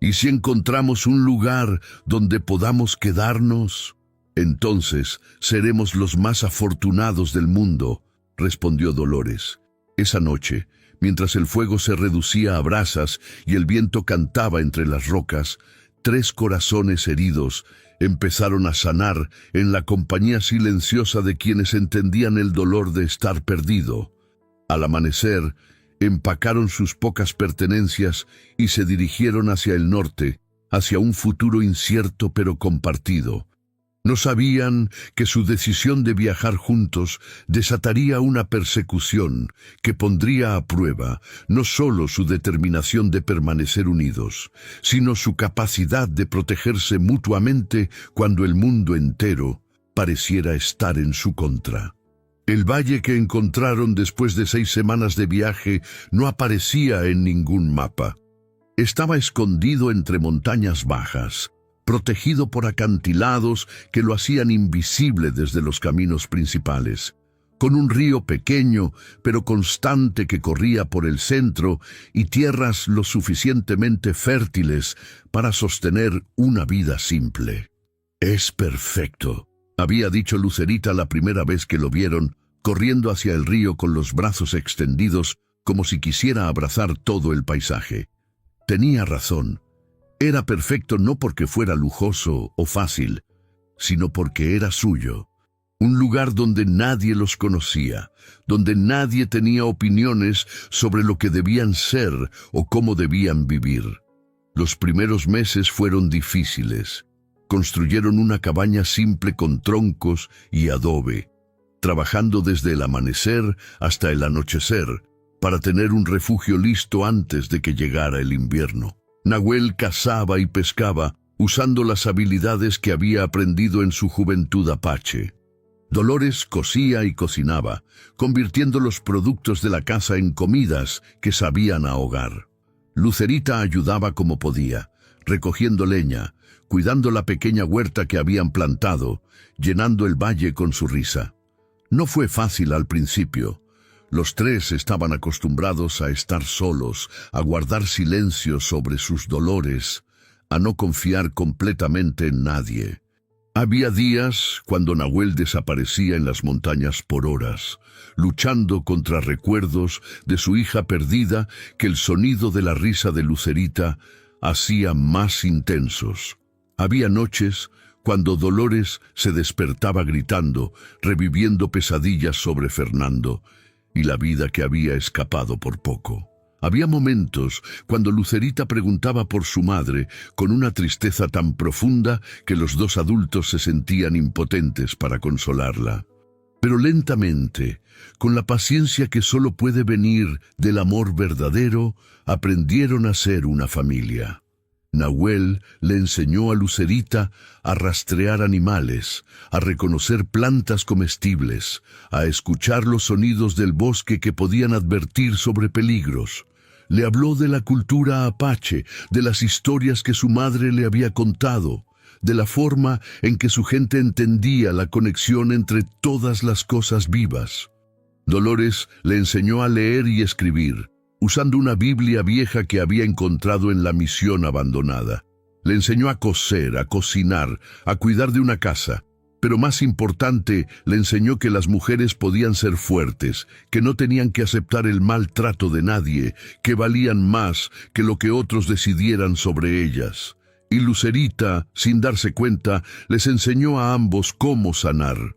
«¿Y si encontramos un lugar donde podamos quedarnos? Entonces seremos los más afortunados del mundo», respondió Dolores. Esa noche, mientras el fuego se reducía a brasas y el viento cantaba entre las rocas, 3 corazones heridos empezaron a sanar en la compañía silenciosa de quienes entendían el dolor de estar perdido. Al amanecer, empacaron sus pocas pertenencias y se dirigieron hacia el norte, hacia un futuro incierto pero compartido. No sabían que su decisión de viajar juntos desataría una persecución que pondría a prueba no solo su determinación de permanecer unidos, sino su capacidad de protegerse mutuamente cuando el mundo entero pareciera estar en su contra. El valle que encontraron después de 6 semanas de viaje no aparecía en ningún mapa. Estaba escondido entre montañas bajas, protegido por acantilados que lo hacían invisible desde los caminos principales, con un río pequeño pero constante que corría por el centro y tierras lo suficientemente fértiles para sostener una vida simple. «Es perfecto», había dicho Lucerita la primera vez que lo vieron, corriendo hacia el río con los brazos extendidos como si quisiera abrazar todo el paisaje. Tenía razón. Era perfecto no porque fuera lujoso o fácil, sino porque era suyo. Un lugar donde nadie los conocía, donde nadie tenía opiniones sobre lo que debían ser o cómo debían vivir. Los primeros meses fueron difíciles. Construyeron una cabaña simple con troncos y adobe. trabajando desde el amanecer hasta el anochecer, para tener un refugio listo antes de que llegara el invierno. Nahuel cazaba y pescaba, usando las habilidades que había aprendido en su juventud apache. Dolores cosía y cocinaba, convirtiendo los productos de la casa en comidas que sabían ahogar. Lucerita ayudaba como podía, recogiendo leña, cuidando la pequeña huerta que habían plantado, llenando el valle con su risa. No fue fácil al principio. Los tres estaban acostumbrados a estar solos, a guardar silencio sobre sus dolores, a no confiar completamente en nadie. Había días cuando Nahuel desaparecía en las montañas por horas, luchando contra recuerdos de su hija perdida que el sonido de la risa de Lucerita hacía más intensos. Había noches cuando Dolores se despertaba gritando, reviviendo pesadillas sobre Fernando y la vida que había escapado por poco. Había momentos cuando Lucerita preguntaba por su madre con una tristeza tan profunda que los dos adultos se sentían impotentes para consolarla. Pero lentamente, con la paciencia que solo puede venir del amor verdadero, aprendieron a ser una familia. Nahuel le enseñó a Lucerita a rastrear animales, a reconocer plantas comestibles, a escuchar los sonidos del bosque que podían advertir sobre peligros. Le habló de la cultura apache, de las historias que su madre le había contado, de la forma en que su gente entendía la conexión entre todas las cosas vivas. Dolores le enseñó a leer y escribir, usando una Biblia vieja que había encontrado en la misión abandonada. Le enseñó a coser, a cocinar, a cuidar de una casa. Pero más importante, le enseñó que las mujeres podían ser fuertes, que no tenían que aceptar el maltrato de nadie, que valían más que lo que otros decidieran sobre ellas. Y Lucerita, sin darse cuenta, les enseñó a ambos cómo sanar.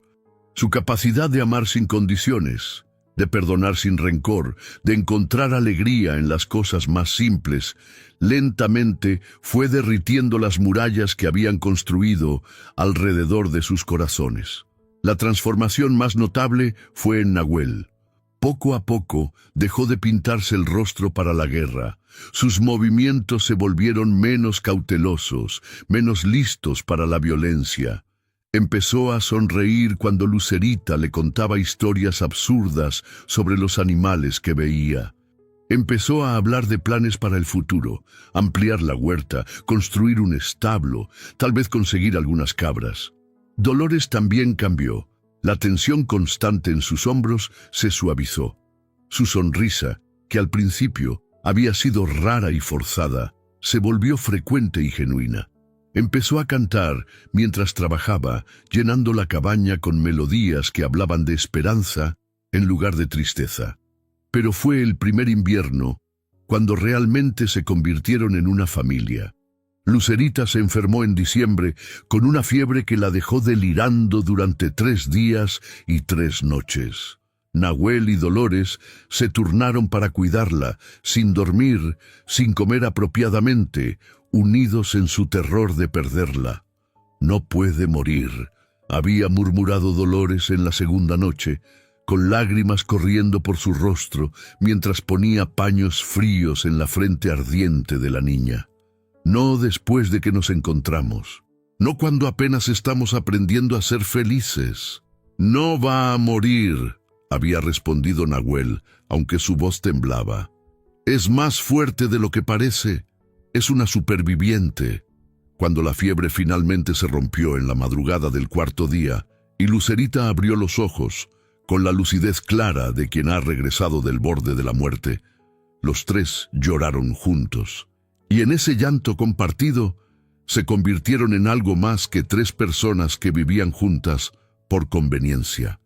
Su capacidad de amar sin condiciones, de perdonar sin rencor, de encontrar alegría en las cosas más simples, lentamente fue derritiendo las murallas que habían construido alrededor de sus corazones. La transformación más notable fue en Nahuel. Poco a poco dejó de pintarse el rostro para la guerra. Sus movimientos se volvieron menos cautelosos, menos listos para la violencia. Empezó a sonreír cuando Lucerita le contaba historias absurdas sobre los animales que veía. Empezó a hablar de planes para el futuro, ampliar la huerta, construir un establo, tal vez conseguir algunas cabras. Dolores también cambió. La tensión constante en sus hombros se suavizó. Su sonrisa, que al principio había sido rara y forzada, se volvió frecuente y genuina. Empezó a cantar mientras trabajaba, llenando la cabaña con melodías que hablaban de esperanza en lugar de tristeza. Pero fue el primer invierno cuando realmente se convirtieron en una familia. Lucerita se enfermó en diciembre con una fiebre que la dejó delirando durante 3 días y 3 noches. Nahuel y Dolores se turnaron para cuidarla, sin dormir, sin comer apropiadamente, unidos en su terror de perderla. «No puede morir», había murmurado Dolores en la segunda noche, con lágrimas corriendo por su rostro, mientras ponía paños fríos en la frente ardiente de la niña. «No después de que nos encontramos, no cuando apenas estamos aprendiendo a ser felices. No va a morir», había respondido Nahuel, aunque su voz temblaba. «Es más fuerte de lo que parece. Es una superviviente». Cuando la fiebre finalmente se rompió en la madrugada del 4.º día y Lucerita abrió los ojos, con la lucidez clara de quien ha regresado del borde de la muerte, los tres lloraron juntos. Y en ese llanto compartido se convirtieron en algo más que 3 personas que vivían juntas por conveniencia.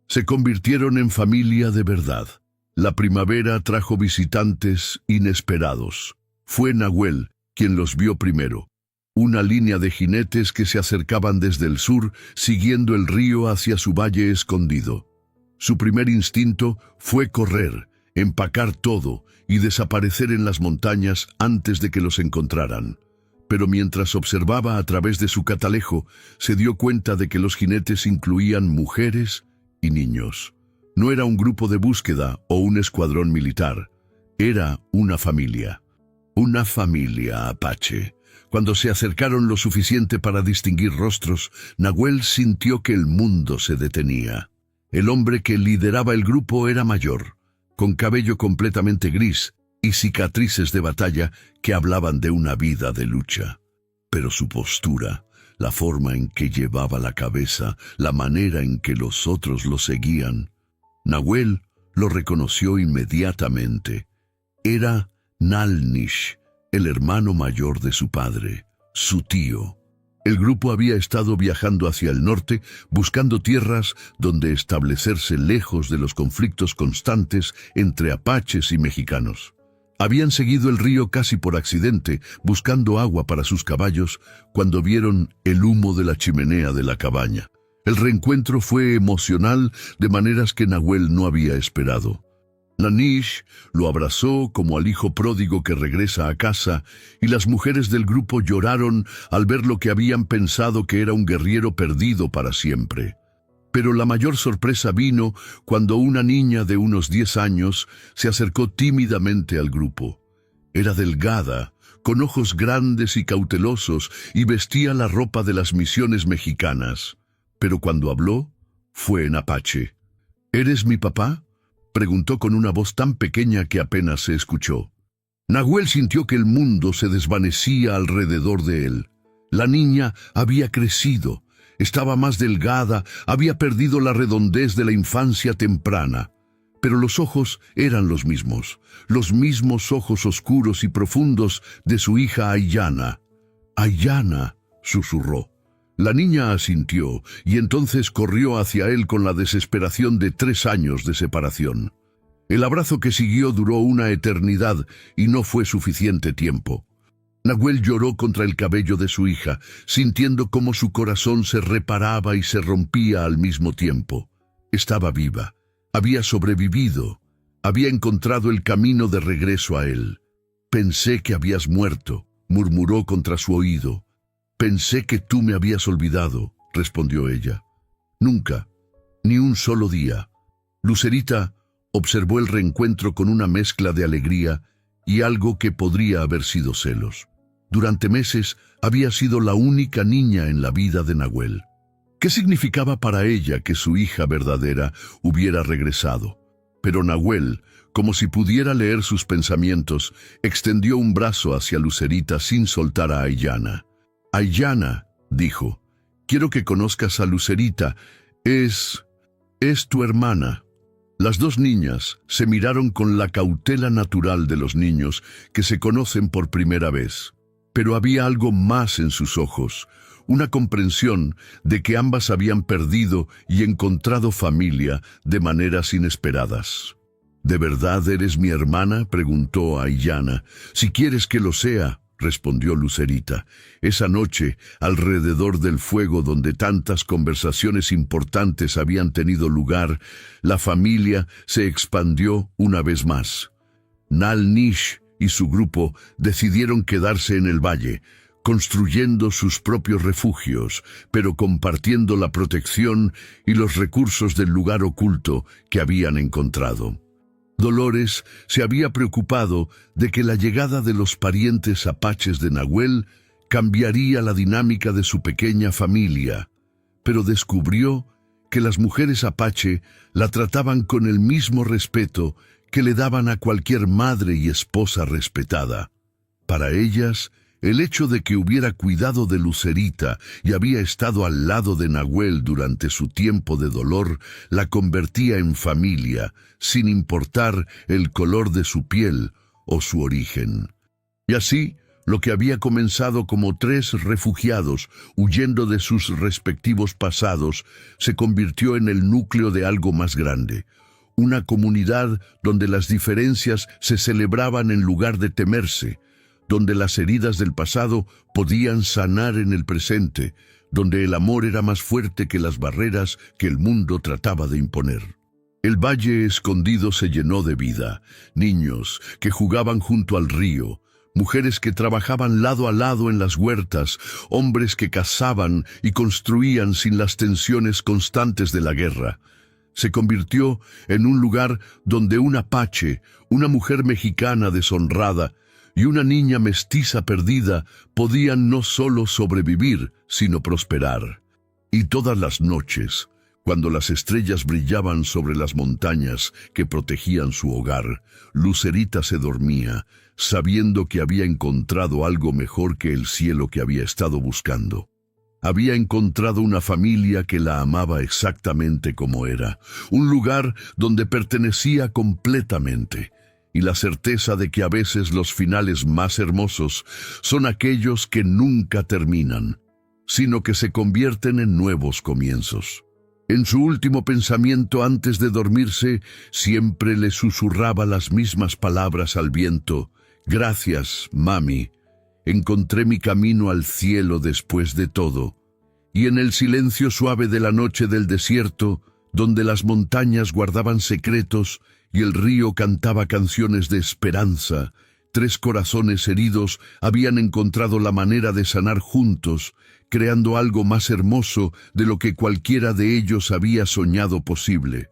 Se convirtieron en familia de verdad. La primavera trajo visitantes inesperados. Fue Nahuel quien los vio primero. Una línea de jinetes que se acercaban desde el sur, siguiendo el río hacia su valle escondido. Su primer instinto fue correr, empacar todo y desaparecer en las montañas antes de que los encontraran. Pero mientras observaba a través de su catalejo, se dio cuenta de que los jinetes incluían mujeres y niños. No era un grupo de búsqueda o un escuadrón militar. Era una familia. Una familia apache. Cuando se acercaron lo suficiente para distinguir rostros, Nahuel sintió que el mundo se detenía. El hombre que lideraba el grupo era mayor, con cabello completamente gris y cicatrices de batalla que hablaban de una vida de lucha. Pero su postura, la forma en que llevaba la cabeza, la manera en que los otros lo seguían, Nahuel lo reconoció inmediatamente. Era Nalnish, el hermano mayor de su padre, su tío. El grupo había estado viajando hacia el norte, buscando tierras donde establecerse lejos de los conflictos constantes entre apaches y mexicanos. Habían seguido el río casi por accidente, buscando agua para sus caballos, cuando vieron el humo de la chimenea de la cabaña. El reencuentro fue emocional de maneras que Nahuel no había esperado. Nalnish lo abrazó como al hijo pródigo que regresa a casa, y las mujeres del grupo lloraron al ver lo que habían pensado que era un guerrero perdido para siempre. Pero la mayor sorpresa vino cuando una niña de unos 10 años se acercó tímidamente al grupo. Era delgada, con ojos grandes y cautelosos, y vestía la ropa de las misiones mexicanas. Pero cuando habló, fue en apache. ¿Eres mi papá?, preguntó con una voz tan pequeña que apenas se escuchó. Nahuel sintió que el mundo se desvanecía alrededor de él. La niña había crecido, estaba más delgada, había perdido la redondez de la infancia temprana. Pero los ojos eran los mismos ojos oscuros y profundos de su hija Aiyana. «Aiyana», susurró. La niña asintió y entonces corrió hacia él con la desesperación de 3 años de separación. El abrazo que siguió duró una eternidad y no fue suficiente tiempo. Nahuel lloró contra el cabello de su hija, sintiendo cómo su corazón se reparaba y se rompía al mismo tiempo. Estaba viva, había sobrevivido, había encontrado el camino de regreso a él. «Pensé que habías muerto», murmuró contra su oído. «Pensé que tú me habías olvidado», respondió ella. «Nunca, ni un solo día». Lucerita observó el reencuentro con una mezcla de alegría y algo que podría haber sido celos. Durante meses había sido la única niña en la vida de Nahuel. ¿Qué significaba para ella que su hija verdadera hubiera regresado? Pero Nahuel, como si pudiera leer sus pensamientos, extendió un brazo hacia Lucerita sin soltar a Aiyana. «Aiyana», dijo, «quiero que conozcas a Lucerita. Es tu hermana». Las dos niñas se miraron con la cautela natural de los niños que se conocen por primera vez. Pero había algo más en sus ojos, una comprensión de que ambas habían perdido y encontrado familia de maneras inesperadas. «¿De verdad eres mi hermana?», preguntó Aiyana. «Si quieres que lo sea», respondió Lucerita. Esa noche, alrededor del fuego donde tantas conversaciones importantes habían tenido lugar, la familia se expandió una vez más. Nalnish y su grupo decidieron quedarse en el valle, construyendo sus propios refugios, pero compartiendo la protección y los recursos del lugar oculto que habían encontrado. Dolores se había preocupado de que la llegada de los parientes apaches de Nahuel cambiaría la dinámica de su pequeña familia, pero descubrió que las mujeres apache la trataban con el mismo respeto que le daban a cualquier madre y esposa respetada. Para ellas, el hecho de que hubiera cuidado de Lucerita y había estado al lado de Nahuel durante su tiempo de dolor la convertía en familia, sin importar el color de su piel o su origen. Y así, lo que había comenzado como 3 refugiados huyendo de sus respectivos pasados se convirtió en el núcleo de algo más grande. Una comunidad donde las diferencias se celebraban en lugar de temerse, donde las heridas del pasado podían sanar en el presente, donde el amor era más fuerte que las barreras que el mundo trataba de imponer. El valle escondido se llenó de vida, niños que jugaban junto al río, mujeres que trabajaban lado a lado en las huertas, hombres que cazaban y construían sin las tensiones constantes de la guerra. Se convirtió en un lugar donde un apache, una mujer mexicana deshonrada y una niña mestiza perdida podían no solo sobrevivir, sino prosperar. Y todas las noches, cuando las estrellas brillaban sobre las montañas que protegían su hogar, Lucerita se dormía, sabiendo que había encontrado algo mejor que el cielo que había estado buscando. Había encontrado una familia que la amaba exactamente como era, un lugar donde pertenecía completamente, y la certeza de que a veces los finales más hermosos son aquellos que nunca terminan, sino que se convierten en nuevos comienzos. En su último pensamiento antes de dormirse, siempre le susurraba las mismas palabras al viento: «Gracias, mami. Encontré mi camino al cielo después de todo». Y en el silencio suave de la noche del desierto, donde las montañas guardaban secretos y el río cantaba canciones de esperanza, 3 corazones heridos habían encontrado la manera de sanar juntos, creando algo más hermoso de lo que cualquiera de ellos había soñado posible.